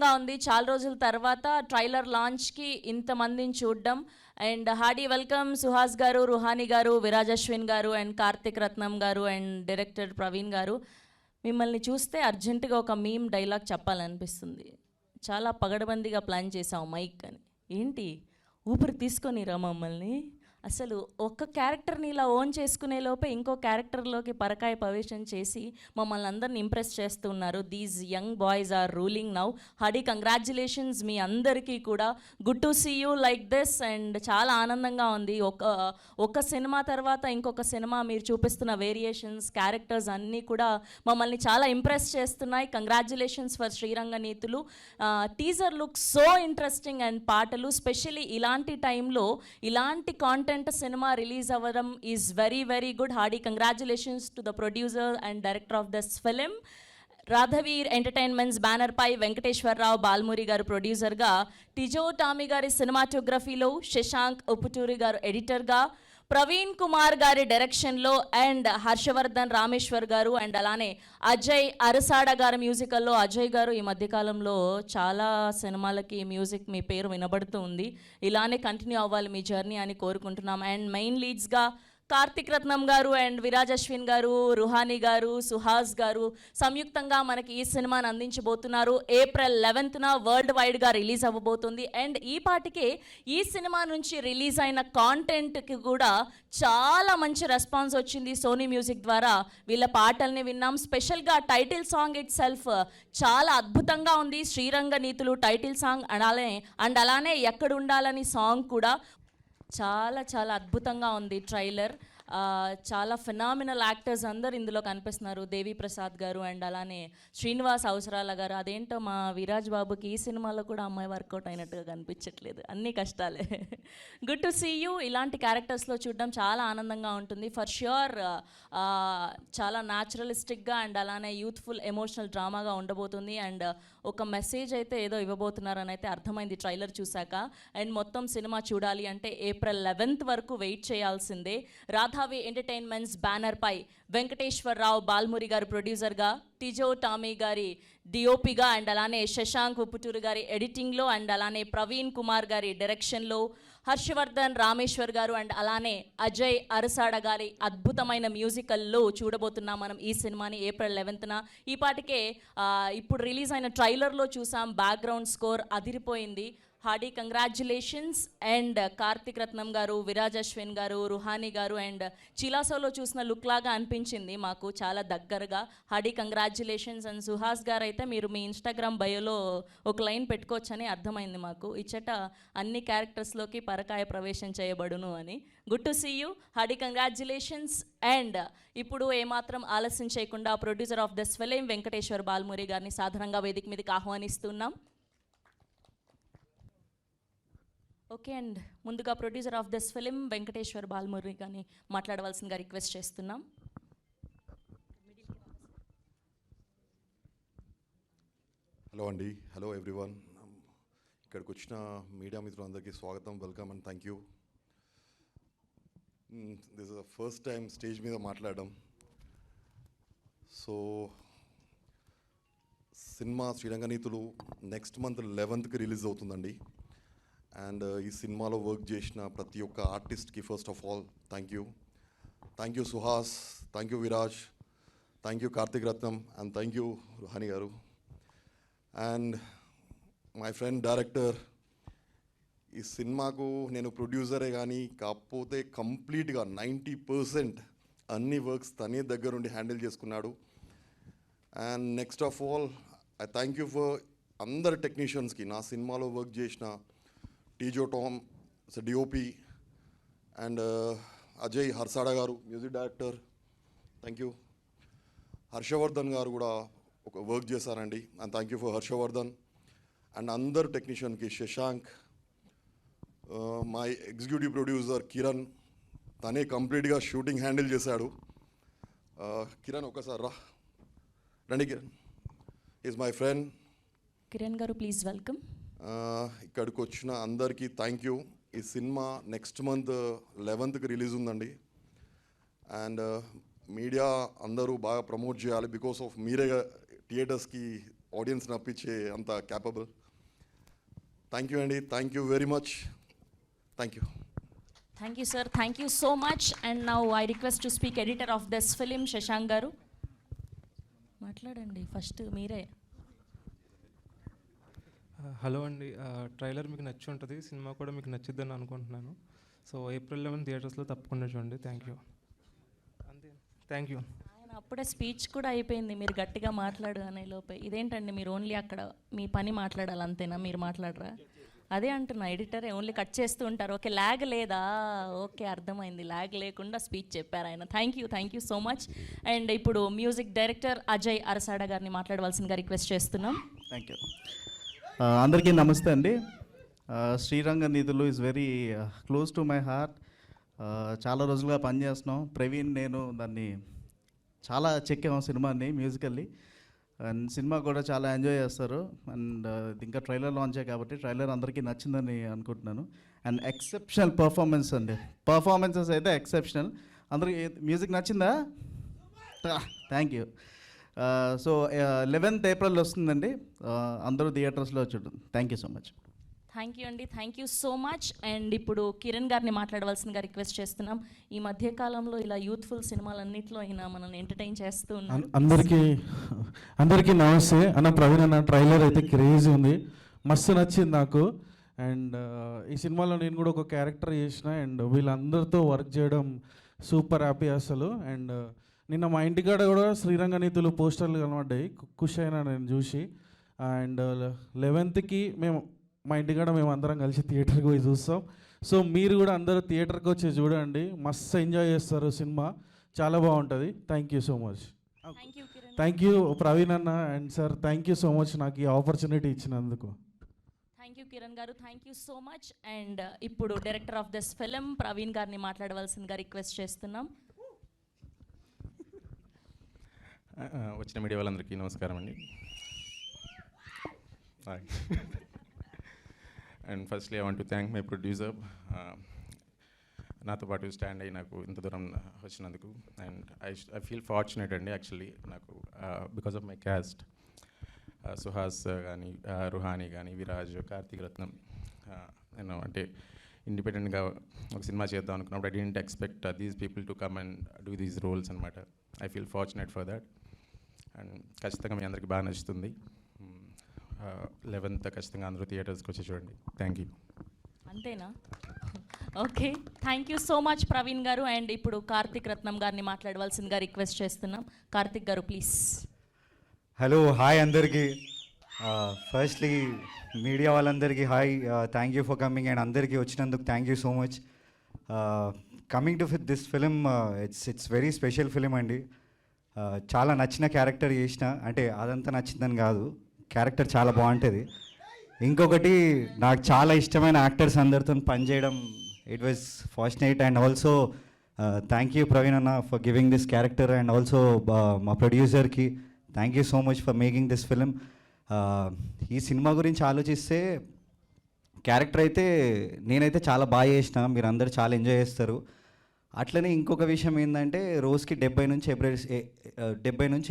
ఆనందంగా ఉంది చాలా రోజుల తర్వాత ట్రైలర్ లాంచ్కి ఇంతమందిని చూడడం. అండ్ హార్డీ వెల్కమ్ సుహాస్ గారు, రుహాని గారు, విరాజ్ అశ్విన్ గారు అండ్ కార్తిక్ రత్నం గారు అండ్ డైరెక్టర్ ప్రవీణ్ గారు. మిమ్మల్ని చూస్తే అర్జెంటుగా ఒక మీమ్ డైలాగ్ చెప్పాలనిపిస్తుంది. చాలా పగడబందిగా ప్లాన్ చేసాం మైక్ అని. ఏంటి ఊపిరి తీసుకొనిరా మమ్మల్ని? అసలు ఒక్క క్యారెక్టర్ని ఇలా ఓన్ చేసుకునే లోపే ఇంకో క్యారెక్టర్లోకి పరకాయ ప్రవేశం చేసి మమ్మల్ని అందరిని ఇంప్రెస్ చేస్తున్నారు. These young boys are ruling now. Hearty congratulations మీ అందరికీ కూడా. Good to see you like this. And చాలా ఆనందంగా ఉంది. ఒక సినిమా తర్వాత ఇంకొక సినిమా మీరు చూపిస్తున్న వేరియేషన్స్, క్యారెక్టర్స్ అన్నీ కూడా మమ్మల్ని చాలా ఇంప్రెస్ చేస్తున్నాయి. Congratulations for Sriranga Neethulu. Teaser look so interesting and పాటలు స్పెషలీ ఇలాంటి టైంలో ఇలాంటి కాంటెంట్ సినిమా రిలీజ్ అవ్వడం is very very good. Hearty congratulations to the producer and director of this film. Radhaveer entertainments బ్యానర్పై వెంకటేశ్వరరావు బాల్మూరి గారు ప్రొడ్యూసర్గా, టిజో టామీ గారి సినిమాటోగ్రఫీలో, శశాంక్ ఉప్పుటూరి గారు ఎడిటర్గా, ప్రవీణ్ కుమార్ గారి డైరెక్షన్లో అండ్ హర్షవర్ధన్ రామేశ్వర్ గారు అండ్ అలానే అజయ్ అరసాడ గారి మ్యూజికల్లో. అజయ్ గారు ఈ మధ్యకాలంలో చాలా సినిమాలకి మ్యూజిక్ మీ పేరు వినబడుతూ ఉంది. ఇలానే కంటిన్యూ అవ్వాలి మీ జర్నీ అని కోరుకుంటున్నాం. అండ్ మెయిన్ లీడ్స్గా కార్తిక్ రత్నం గారు అండ్ విరాజ్ అశ్విన్ గారు, రుహాని గారు, సుహాస్ గారు సంయుక్తంగా మనకి ఈ సినిమాని అందించబోతున్నారు. ఏప్రిల్ 11న వరల్డ్ వైడ్గా రిలీజ్ అవ్వబోతుంది. అండ్ ఈ పాటికే ఈ సినిమా నుంచి రిలీజ్ అయిన కాంటెంట్కి కూడా చాలా మంచి రెస్పాన్స్ వచ్చింది సోనీ మ్యూజిక్ ద్వారా. వీళ్ళ పాటల్ని విన్నాం. స్పెషల్గా టైటిల్ సాంగ్ ఇట్ సెల్ఫ్ చాలా అద్భుతంగా ఉంది. శ్రీరంగనీతులు టైటిల్ సాంగ్ అలానే ఎక్కడుండాలని సాంగ్ కూడా చాలా చాలా అద్భుతంగా ఉంది ట్రైలర్. చాలా ఫినామినల్ యాక్టర్స్ అందరు ఇందులో కనిపిస్తున్నారు. దేవి ప్రసాద్ గారు అండ్ అలానే శ్రీనివాస్ అవసరాల గారు. అదేంటో మా విరాజ్ బాబుకి ఈ సినిమాలో కూడా అమ్మాయి వర్కౌట్ అయినట్టుగా కనిపించట్లేదు. అన్నీ కష్టాలే. Good to see you. ఇలాంటి క్యారెక్టర్స్లో చూడడం చాలా ఆనందంగా ఉంటుంది. ఫర్ ష్యూర్ చాలా న్యాచురలిస్టిక్గా అండ్ అలానే యూత్ఫుల్ ఎమోషనల్ డ్రామాగా ఉండబోతుంది. అండ్ ఒక మెసేజ్ అయితే ఏదో ఇవ్వబోతున్నారని అయితే అర్థమైంది ట్రైలర్ చూశాక. అండ్ మొత్తం సినిమా చూడాలి అంటే ఏప్రిల్ 11th వరకు వెయిట్ చేయాల్సిందే. రాధావి ఎంటర్టైన్మెంట్స్ బ్యానర్పై వెంకటేశ్వరరావు బాల్మూరి గారు ప్రొడ్యూసర్గా, టిజో టామీ గారి డిఓపిగా అండ్ అలానే శశాంక్ ఉప్పుటూరు గారి ఎడిటింగ్లో అండ్ అలానే ప్రవీణ్ కుమార్ గారి డైరెక్షన్లో, హర్షవర్ధన్ రామేశ్వర్ గారు అండ్ అలానే అజయ్ అరసాడ గారి అద్భుతమైన మ్యూజికల్లో చూడబోతున్నాం మనం ఈ సినిమాని ఏప్రిల్ 11న. ఈ పాటికే ఇప్పుడు రిలీజ్ అయిన ట్రైలర్లో చూసాం, బ్యాక్గ్రౌండ్ స్కోర్ అదిరిపోయింది. Hearty congratulations. And Karthik Ratnam garu, Viraj Ashwin గారు, రుహాని గారు అండ్ చిలాసోలో చూసిన లుక్ లాగా అనిపించింది మాకు చాలా దగ్గరగా. Hardy congratulations. అండ్ సుహాస్ గారు అయితే మీరు మీ ఇన్స్టాగ్రామ్ బయోలో ఒక లైన్ పెట్టుకోవచ్చని అర్థమైంది మాకు. ఇచ్చట అన్ని క్యారెక్టర్స్లోకి పరకాయ ప్రవేశం చేయబడును అని. Good to see you. Hearty congratulations. And ఇప్పుడు ఏమాత్రం ఆలస్యం చేయకుండా producer of this film Venkateswara Balmuri గారిని సాధారణంగా వేదిక మీదకి ఆహ్వానిస్తున్నాం. ఓకే. అండ్ ముందుగా producer of this film Venkateswara Balmuri గారిని మాట్లాడవలసిందిగా రిక్వెస్ట్ చేస్తున్నాం. హలో అండి. Hello everyone. ఇక్కడికి వచ్చిన మీడియా మిత్రులందరికీ స్వాగతం, welcome and thank you. This is the first time stage మీద మాట్లాడడం. So cinema Sriranga Neethulu next month 11th release అవుతుందండి. అండ్ ఈ సినిమాలో వర్క్ చేసిన ప్రతి ఒక్క ఆర్టిస్ట్కి first of all thank you Suhas, thank you Viraj, thank you Karthik Ratnam and thank you Ruhani garu. And my friend director, ఈ సినిమాకు నేను ప్రొడ్యూసరే కానీ కాకపోతే కంప్లీట్గా 90% అన్ని వర్క్స్ తనే దగ్గరుండి హ్యాండిల్ చేసుకున్నాడు. And next of all I thank you for అందరు టెక్నీషియన్స్కి. నా సినిమాలో వర్క్ చేసిన Teejo Tom DOP and Ajay Arasada garu music director, thank you. Harshavardhan garu కూడా ఒక వర్క్ చేశారండి, and thank you for Harshavardhan. And అందరు టెక్నీషియన్కి Shashank, my executive producer Kiran, తనే కంప్లీట్గా షూటింగ్ హ్యాండిల్ చేశాడు. కిరణ్ ఒకసారి రండి. Kiran is my friend. Kiran garu please welcome. ఇక్కడికి వచ్చిన అందరికీ థ్యాంక్ యూ. ఈ cinema next month 11th release ఉందండి. అండ్ మీడియా అందరూ బాగా ప్రమోట్ చేయాలి. బికాస్ ఆఫ్ మీరే థియేటర్స్కి ఆడియన్స్ నప్పించే అంత క్యాపబుల్. థ్యాంక్ యూ అండి, thank you very much, thank you. Thank you sir, thank you so much. And now I request to speak editor of this film Shashank గారు. మాట్లాడండి first మీరే. Hello అండి, trailer మీకు నచ్చి ఉంటుంది, సినిమా కూడా మీకు నచ్చిద్దని అనుకుంటున్నాను. సో April 11 థియేటర్స్లో తప్పకుండా చూడండి. Thank you. అంతే, థ్యాంక్ యూ. ఆయన అప్పుడే స్పీచ్ కూడా అయిపోయింది, మీరు గట్టిగా మాట్లాడు అనే లోపే. ఇదేంటండి మీరు ఓన్లీ అక్కడ మీ పని మాట్లాడాలి అంతేనా, మీరు మాట్లాడరా? అదే అంటున్నా, ఎడిటర్ ఓన్లీ కట్ చేస్తూ ఉంటారు. ఓకే, ల్యాగ్ లేదా? ఓకే, అర్థమైంది, ల్యాగ్ లేకుండా స్పీచ్ చెప్పారు ఆయన. Thank you so much. And ఇప్పుడు మ్యూజిక్ డైరెక్టర్ అజయ్ అరసాడ గారిని మాట్లాడవలసిందిగా రిక్వెస్ట్ చేస్తున్నాం. Thank you. అందరికీ నమస్తే అండి. శ్రీరంగ నీతులు is very close to my heart. చాలా రోజులుగా పనిచేస్తున్నాం ప్రవీణ్, నేను దాన్ని చాలా చెక్కాము సినిమాని మ్యూజికల్లీ. అండ్ సినిమా కూడా చాలా ఎంజాయ్ చేస్తారు. అండ్ ఇంకా ట్రైలర్ లాంచ్ అయ్యాయి కాబట్టి ట్రైలర్ అందరికీ నచ్చిందని అనుకుంటున్నాను. అండ్ ఎక్సెప్షనల్ పర్ఫార్మెన్స్ అండి, పర్ఫార్మెన్సెస్ అయితే ఎక్సెప్షనల్. అందరికీ మ్యూజిక్ నచ్చిందా? Thank you. So 11th April వస్తుందండి, అందరూ థియేటర్స్లో చూడండి. Thank you so much. Thank you అండి, thank you so much. And ఇప్పుడు కిరణ్ గారిని మాట్లాడవలసిందిగా రిక్వెస్ట్ చేస్తున్నాం. ఈ మధ్యకాలంలో ఇలా యూత్ఫుల్ సినిమాలన్నింటిలో అయినా మనల్ని ఎంటర్టైన్ చేస్తూ ఉన్నారు. అందరికీ నమస్తే అన్న. ప్రవీణ్ అన్న ట్రైలర్ అయితే క్రేజీ ఉంది, మస్తు నచ్చింది నాకు. అండ్ ఈ సినిమాలో నేను కూడా ఒక క్యారెక్టర్ చేసిన, అండ్ వీళ్ళందరితో వర్క్ చేయడం సూపర్ హ్యాపీ అసలు. అండ్ నిన్న మా ఇంటికాడ కూడా శ్రీరంగ నీతులు పోస్టర్లు కనబడ్డాయి, ఖుషి అయినా నేను చూసి. అండ్ 11th మేము మా ఇంటికాడ మేము అందరం కలిసి థియేటర్కి పోయి చూస్తాం. సో మీరు కూడా అందరూ థియేటర్కి వచ్చి చూడండి, మస్తు ఎంజాయ్ చేస్తారు, సినిమా చాలా బాగుంటుంది. Thank you so much. Thank you Praveen అన్న and sir, thank you so much నాకు ఈ ఆపర్చునిటీ ఇచ్చినందుకు. Thank you Kiran garu, thank you so much. And ఇప్పుడు director of this film Praveen గారిని మాట్లాడవలసిందిగా రిక్వెస్ట్ చేస్తున్నాం. వచ్చిన మీడియా వాళ్ళందరికీ నమస్కారం అండి. And firstly I want to thank my producer, నాతో పాటు స్టాండ్ అయ్యి నాకు ఇంత దూరం వచ్చినందుకు. అండ్ ఐ ఫీల్ ఫార్చునేట్ అండి యాక్చువల్లీ, నాకు because of my caste Suhas కానీ, రుహాని కానీ, విరాజ్, కార్తీక్ రత్నం, నేను అంటే ఇండిపెండెంట్గా ఒక సినిమా చేద్దాం అనుకున్నప్పుడు I didn't expect these people to come and do these roles అనమాట. I feel fortunate for that. And ఖచ్చితంగా మీ అందరికీ బాగా నచ్చుతుంది. 11th ఖచ్చితంగా అందరూ థియేటర్స్కి వచ్చి చూడండి. Thank you. అంతేనా? Okay, thank you so much Praveen garu. And ఇప్పుడు కార్తీక్ రత్నం గారిని మాట్లాడవలసిందిగా రిక్వెస్ట్ చేస్తున్నాం. కార్తీక్ గారు ప్లీజ్. హలో, హాయ్ అందరికీ. ఫస్ట్లీ మీడియా వాళ్ళందరికీ hi, thank you for coming. And అందరికీ వచ్చినందుకు thank you so much. Coming to this film, it's very special film అండి. చాలా నచ్చిన క్యారెక్టర్ చేసిన, అంటే అదంతా నచ్చిందని కాదు, క్యారెక్టర్ చాలా బాగుంటుంది. ఇంకొకటి నాకు చాలా ఇష్టమైన యాక్టర్స్ అందరితో పనిచేయడం, it was fortunate. And also thank you Praveen అన్న for giving this character. And also మా ప్రొడ్యూసర్కి thank you so much for making this film. ఈ సినిమా గురించి ఆలోచిస్తే క్యారెక్టర్ అయితే నేనైతే చాలా బాగా చేసిన, మీరు అందరూ చాలా ఎంజాయ్ చేస్తారు. అట్లనే ఇంకొక విషయం ఏంటంటే, రోజుకి 70 నుంచి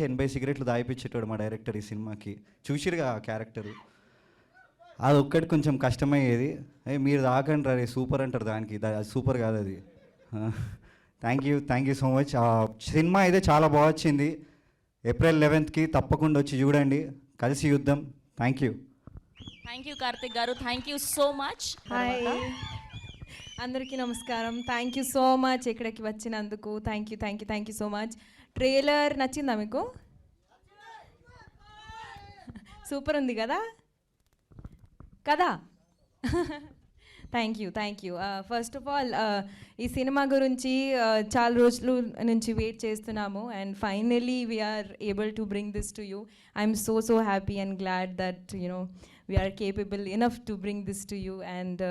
80 సిగరెట్లు దాయిపించేటాడు మా డైరెక్టర్ ఈ సినిమాకి. చూసిరుగా ఆ క్యారెక్టరు, అది ఒక్కటి కొంచెం కష్టమయ్యేది. మీరు దాకండి రే సూపర్ అంటారు దానికి, సూపర్ కాదు అది. Thank you so much. Cinema అయితే చాలా బాగా వచ్చింది. April 11th తప్పకుండా వచ్చి చూడండి, కలిసి చూద్దాం. Thank you Karthik garu, thank you so much. Hi అందరికీ నమస్కారం. థ్యాంక్ యూ సో మచ్ ఇక్కడికి వచ్చినందుకు. Thank you so much. Trailer నచ్చిందా మీకు? సూపర్ ఉంది కదా కదా? Thank you. First of all ఈ సినిమా గురించి చాలా రోజుల నుంచి వెయిట్ చేస్తున్నాము. And finally we're able to bring this to you. I'm so happy and glad that we're capable enough to bring this to you. And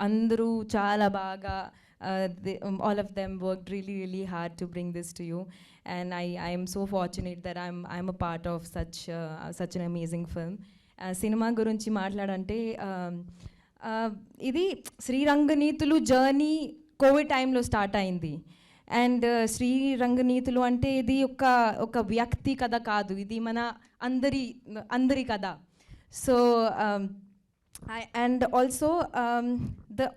అందరూ చాలా బాగా, all of them worked really hard to bring this to you. And I am so fortunate that I'm a part of such an amazing film. Cinema గురించి మాట్లాడంటే, ఇది శ్రీరంగ నీతులు journey Covid టైంలో start అయింది. And శ్రీరంగనీతులు అంటే ఇది ఒక వ్యక్తి కథ కాదు, ఇది మన అందరి కథ. So and also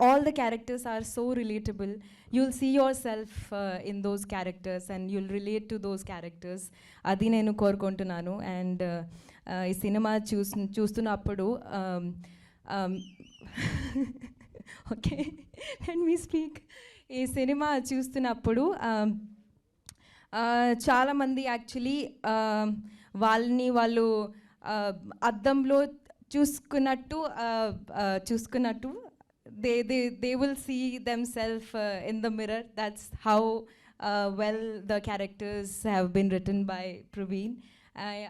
all the characters are so relatable. You'll see yourself in those characters and you'll relate to those characters. అది నేను కోరుకుంటున్నాను. అండ్ ఈ సినిమా చూస్తున్నప్పుడు ఓకే లెట్ మీ స్పీక్. ఈ సినిమా చూస్తున్నప్పుడు చాలామంది యాక్చువల్లీ వాళ్ళు అద్దంలో చూసుకున్నట్టు they will see themselves in the mirror. That's how well the characters have been written by Praveen.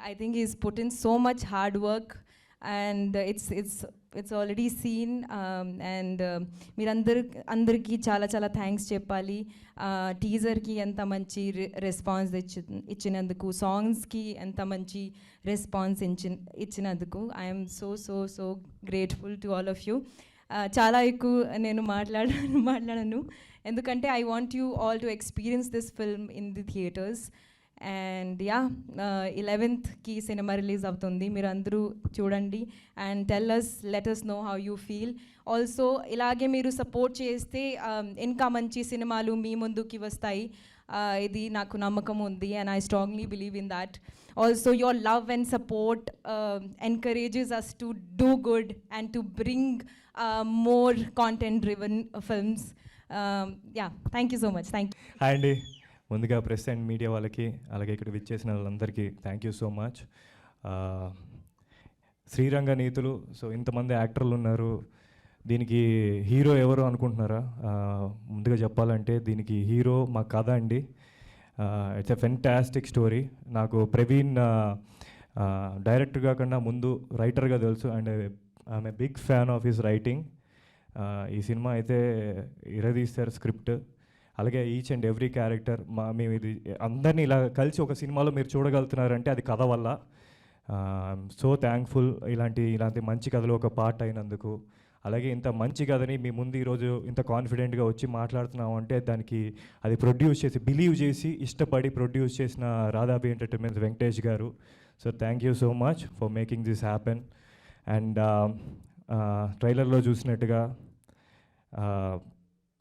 I think he's put in so much hard work and it's already seen. And మీరందరికీ చాలా thanks చెప్పాలి. టీజర్కి ఎంత మంచి response ఇచ్చినందుకు, సాంగ్స్కి ఎంత మంచి response ఇచ్చినందుకు I'm so grateful to all of you. చాలా ఎక్కువ నేను మాట్లాడను ఎందుకంటే I want you all to experience this film in the theatres. And 11th cinema release అవుతుంది, మీరు అందరూ చూడండి and let us know how you feel. Also ఇలాగే మీరు సపోర్ట్ చేస్తే ఇంకా మంచి సినిమాలు మీ ముందుకి వస్తాయి, ఇది నాకు నమ్మకం ఉంది. And I strongly believe in that. Also your love and support encourages us to do good and to bring more content driven films. Thank you so much. Thank you. Hi అండి, ముందుగా ప్రెస్ అండ్ మీడియా వాళ్ళకి అలాగే ఇక్కడ విచ్చేసిన వాళ్ళందరికీ thank you so much. Sriranga Neethulu, so ఇంతమంది యాక్టర్లు ఉన్నారు, దీనికి హీరో ఎవరు అనుకుంటున్నారా? ముందుగా చెప్పాలంటే దీనికి హీరో మా కథ అండి. It's a fantastic story. నాకు ప్రవీణ్ డైరెక్టర్గా కన్నా ముందు రైటర్గా తెలుసు and I'm a big fan of his writing. ఈ సినిమా అయితే ఇరదీస్తారు స్క్రిప్ట్, అలాగే ఈచ్ అండ్ ఎవ్రీ క్యారెక్టర్ మేము ఇది అందరినీ ఇలా కలిసి ఒక సినిమాలో మీరు చూడగలుగుతున్నారంటే అది కథ వల్ల. ఐఎమ్ సో థ్యాంక్ఫుల్ ఇలాంటి మంచి కథలో ఒక పార్ట్ అయినందుకు. అలాగే ఇంత మంచి కథని మీ ముందు ఈరోజు ఇంత కాన్ఫిడెంట్గా వచ్చి మాట్లాడుతున్నాము అంటే దానికి అది ప్రొడ్యూస్ చేసి బిలీవ్ చేసి ఇష్టపడి ప్రొడ్యూస్ చేసిన రాధాబి ఎంటర్టైన్మెంట్స్ వెంకటేష్ గారు. So thank you so much for making this happen. And ట్రైలర్లో చూసినట్టుగా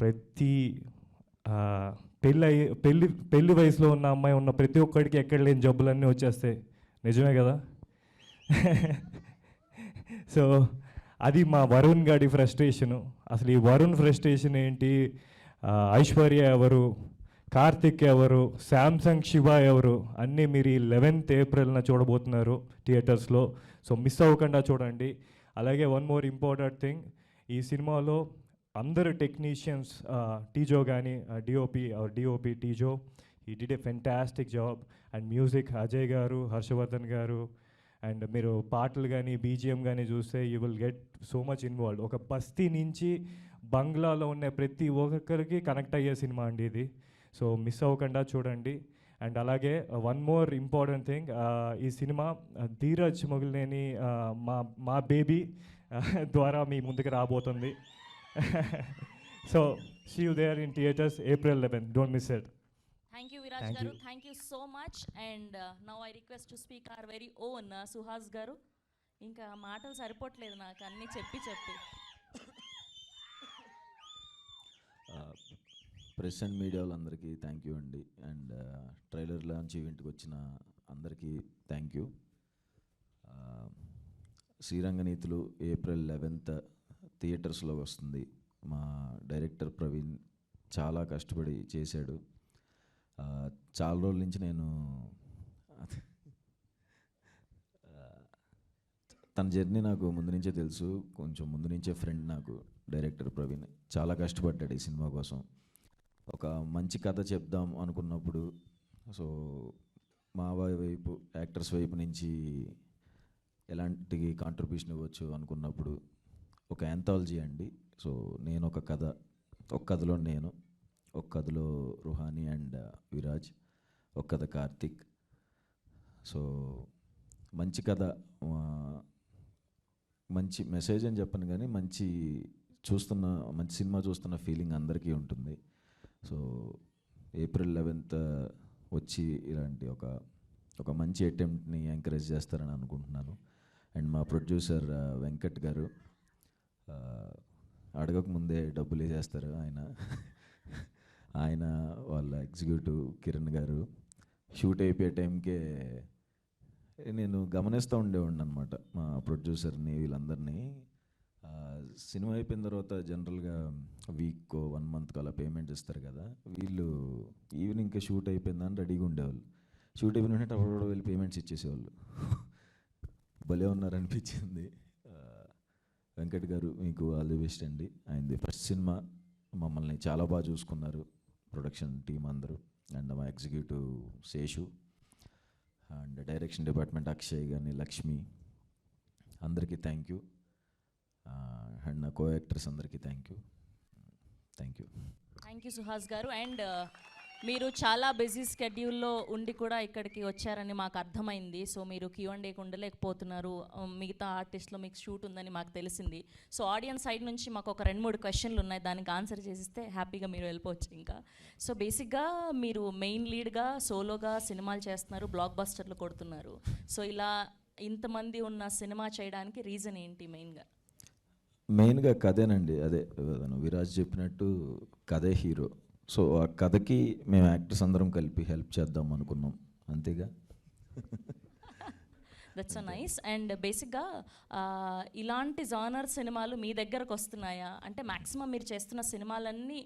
ప్రతి పెళ్ళి వయసులో ఉన్న అమ్మాయి ఉన్న ప్రతి ఒక్కడికి ఎక్కడ లేని జబ్బులన్నీ వచ్చేస్తాయి, నిజమే కదా? సో అది మా వరుణ్ గాడి ఫ్రస్ట్రేషను. అసలు ఈ వరుణ్ ఫ్రస్ట్రేషన్ ఏంటి, ఐశ్వర్య ఎవరు, కార్తిక్ ఎవరు, శాంసంగ్ శివ ఎవరు అన్నీ మీరు ఈ 11th ఏప్రిల్న చూడబోతున్నారు థియేటర్స్లో. సో మిస్ అవ్వకుండా చూడండి. అలాగే వన్ మోర్ ఇంపార్టెంట్ థింగ్, ఈ సినిమాలో అందరు టెక్నీషియన్స్, టీజో కానీ డిఓపి టీజో, ఈ did a fantastic job. And music Ajay గారు, హర్షవర్ధన్ గారు. అండ్ మీరు పాటలు కానీ బీజిఎం కానీ చూస్తే you will get so much involve. ఒక బస్తీ నుంచి బంగ్లాలో ఉన్న ప్రతి ఒక్కరికి కనెక్ట్ అయ్యే సినిమా అండి ఇది. సో మిస్ అవ్వకుండా చూడండి. అండ్ అలాగే వన్ మోర్ ఇంపార్టెంట్ థింగ్, ఈ సినిమా ధీరజ్ మొగిలినేని మా బేబీ ద్వారా మీ ముందుకు రాబోతుంది. So see you there in theatres April 11th. Don't miss it. Thank you, Viraj Thank garu. you. Thank you so much. And now I request to speak our very own Suhas garu. ఇంకా మాటలు సరిపోవట్లేదు నాకు అన్నీ చెప్పి press and media వాళ్ళందరికీ thank you అండి. And trailer launch ఈవెంట్కి వచ్చిన అందరికీ థ్యాంక్ యూ. శ్రీరంగనీతులు April 11th థియేటర్స్లో వస్తుంది. మా డైరెక్టర్ ప్రవీణ్ చాలా కష్టపడి చేశాడు. చాలా రోజుల నుంచి నేను తన జర్నీ నాకు ముందు నుంచే తెలుసు, కొంచెం ముందు నుంచే ఫ్రెండ్ నాకు డైరెక్టర్ ప్రవీణ్. చాలా కష్టపడ్డాడు ఈ సినిమా కోసం. ఒక మంచి కథ చెప్దాం అనుకున్నప్పుడు, సో మా వైపు యాక్టర్స్ వైపు నుంచి ఎలాంటి కాంట్రిబ్యూషన్ ఇవ్వచ్చు అనుకున్నప్పుడు ఒక యాంథాలజీ అండి. సో నేను ఒక కథలో నేను, ఒక కథలో రుహాని అండ్ విరాజ్, ఒక కథ కార్తిక్. సో మంచి కథ, మంచి మెసేజ్ అని చెప్పను కానీ మంచి సినిమా చూస్తున్న ఫీలింగ్ అందరికీ ఉంటుంది. సో ఏప్రిల్ 11th వచ్చి ఇలాంటి ఒక మంచి అటెంప్ట్ని ఎంకరేజ్ చేస్తారని అనుకుంటున్నాను. అండ్ మా ప్రొడ్యూసర్ వెంకట్ గారు అడగకముందే డబ్బులు వేసేస్తారు ఆయన వాళ్ళ ఎగ్జిక్యూటివ్ కిరణ్ గారు షూట్ అయిపోయే టైంకే నేను గమనిస్తూ ఉండేవాడిని అనమాట మా ప్రొడ్యూసర్ని వీళ్ళందరినీ. సినిమా అయిపోయిన తర్వాత జనరల్గా వీక్ 1 month అలా పేమెంట్ ఇస్తారు కదా, వీళ్ళు ఈవినింగ్కి షూట్ అయిపోయిందని రెడీగా ఉండేవాళ్ళు. షూట్ అయిపోయిన వెంటనే అప్పుడు వెళ్ళి పేమెంట్స్ ఇచ్చేసేవాళ్ళు. భలే ఉన్నారనిపించింది. వెంకట్ గారు మీకు ఆల్ ది బెస్ట్ అండి. ఆయనది ఫస్ట్ సినిమా, మమ్మల్ని చాలా బాగా చూసుకున్నారు ప్రొడక్షన్ టీం అందరూ. అండ్ మా executive Seshu and direction department Akshay కానీ లక్ష్మి అందరికీ థ్యాంక్ యూ. అండ్ నా కో యాక్టర్స్ అందరికీ thank you. Thank you Suhas గారు. అండ్ మీరు చాలా బిజీ స్కెడ్యూల్లో ఉండి కూడా ఇక్కడికి వచ్చారని మాకు అర్థమైంది. సో మీరు Q&Aకి ఉండలేకపోతున్నారు, మిగతా ఆర్టిస్ట్లో మీకు షూట్ ఉందని మాకు తెలిసింది. సో ఆడియన్స్ సైడ్ నుంచి మాకు ఒక 2-3 క్వశ్చన్లు ఉన్నాయి, దానికి ఆన్సర్ చేసిస్తే హ్యాపీగా మీరు వెళ్ళిపోవచ్చు ఇంకా. సో బేసిక్గా మీరు మెయిన్ లీడ్గా సోలోగా సినిమాలు చేస్తున్నారు, బ్లాక్ బస్టర్లు కొడుతున్నారు. సో ఇలా ఇంతమంది ఉన్న సినిమా చేయడానికి రీజన్ ఏంటి మెయిన్గా కథేనండి. అదే విరాజ్ చెప్పినట్టు కథే హీరో. సో ఆ కథకి మేము యాక్టర్స్ అందరం కలిపి హెల్ప్ చేద్దాం అనుకున్నాం, అంతేగా. That's so nice. అండ్ బేసిక్గా ఇలాంటి జానర్ సినిమాలు మీ దగ్గరకు వస్తున్నాయా? అంటే మ్యాక్సిమం మీరు చేస్తున్న సినిమాలన్నీ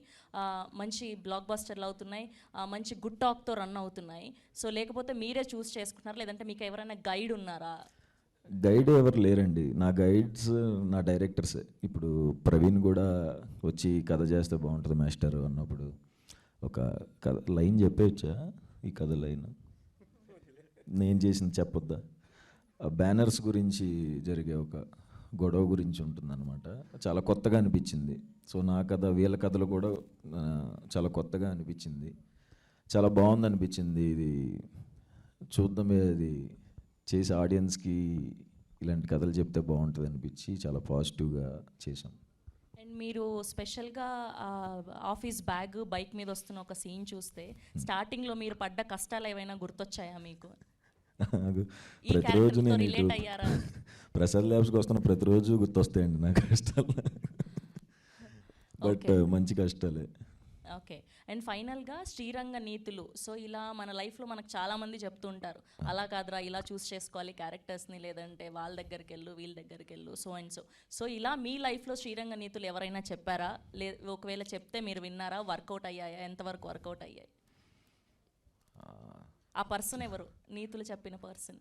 మంచి బ్లాక్ బస్టర్లు అవుతున్నాయి, మంచి గుడ్ టాక్తో రన్ అవుతున్నాయి. సో లేకపోతే మీరే చూస్ చేసుకుంటున్నారా, లేదంటే మీకు ఎవరైనా గైడ్ ఉన్నారా? గైడ్ ఎవరు లేరండి, నా గైడ్స్ నా డైరెక్టర్సే. ఇప్పుడు ప్రవీణ్ కూడా వచ్చి కథ చేస్తే బాగుంటుంది మాస్టర్ అన్నప్పుడు ఒక కథ లైన్ చెప్పేయచ్చా? ఈ కథ లైన్ నేను చేసింది చెప్పొద్దా? బ్యానర్స్ గురించి జరిగే ఒక గొడవ గురించి ఉంటుందన్నమాట. చాలా కొత్తగా అనిపించింది. సో నా కథ వీళ్ళ కథలు కూడా చాలా కొత్తగా అనిపించింది, చాలా బాగుంది అనిపించింది. ఇది చూద్దామే, అది చేసి ఆడియన్స్కి ఇలాంటి కథలు చెప్తే బాగుంటుంది అనిపించి చాలా పాజిటివ్గా చేసాం. అండ్ మీరు స్పెషల్గా ఆఫీస్ బ్యాగ్ బైక్ మీద వస్తున్న ఒక సీన్ చూస్తే స్టార్టింగ్లో మీరు పడ్డ కష్టాలు ఏమైనా గుర్తొచ్చాయా మీకు? ప్రతిరోజు నేను ప్రసాద్ ల్యాబ్స్కి వస్తున్న ప్రతిరోజు గుర్తొస్తాయండి నా కష్టాలు. బట్ మంచి కష్టాలే. ఓకే. అండ్ ఫైనల్గా శ్రీరంగ నీతులు. సో ఇలా మన లైఫ్లో మనకు చాలామంది చెప్తూ ఉంటారు, అలా కాదురా ఇలా చూస్ చేసుకోవాలి క్యారెక్టర్స్ని, లేదంటే వాళ్ళ దగ్గరికి వెళ్ళు వీళ్ళ దగ్గరికి వెళ్ళు సో అండ్ సో. సో ఇలా మీ లైఫ్లో శ్రీరంగ నీతులు ఎవరైనా చెప్పారా? ఒకవేళ చెప్తే మీరు విన్నారా? వర్కౌట్ అయ్యాయా? ఎంతవరకు వర్కౌట్ అయ్యాయి? ఆ పర్సన్ ఎవరు? నీతులు చెప్పిన పర్సన్.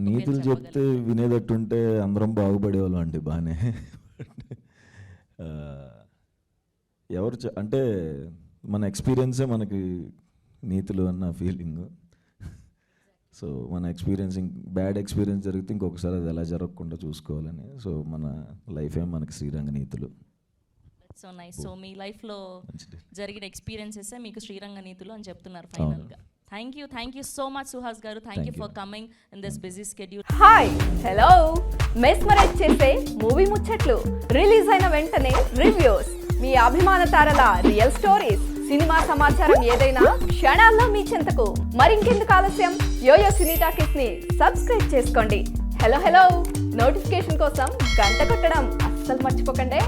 నీతులు చెప్తే వినేటట్టుంటే అందరం బాగుపడేవాళ్ళం అండి బాగానే. ఎవరు అంటే మన ఎక్స్పీరియన్సే మనకి నీతులు అన్న ఫీలింగ్. సో మన బ్యాడ్ ఎక్స్పీరియన్స్ జరిగితే ఇంకొకసారి అది ఎలా జరగకుండా చూసుకోవాలని. సో మన లైఫే మనకి శ్రీరంగ నీతులు. So nice. సో మీ లైఫ్లో జరిగిన ఎక్స్పీరియన్సెస్ మీకు శ్రీరంగ నీతులు అని చెప్తున్నారు ఫైనల్గా. Thank you so much Suhas garu. Thank you for coming in this busy schedule. Hi hello, mesmerize చేసే మూవీ ముచ్చట్లు, రిలీజ్ అయిన వెంటనే రివ్యూస్, మీ అభిమాన తారల రియల్ స్టోరీస్, సినిమా సమాచారం ఏదైనా క్షణాల్లో మీ చెంతకు. మరింకెందుకు ఆలస్యం, యోయో సినీ టాకీస్ ని సబ్స్క్రైబ్ చేసుకోండి. హలో నోటిఫికేషన్ కోసం గంట కొట్టడం అస్సలు మర్చిపోకండి.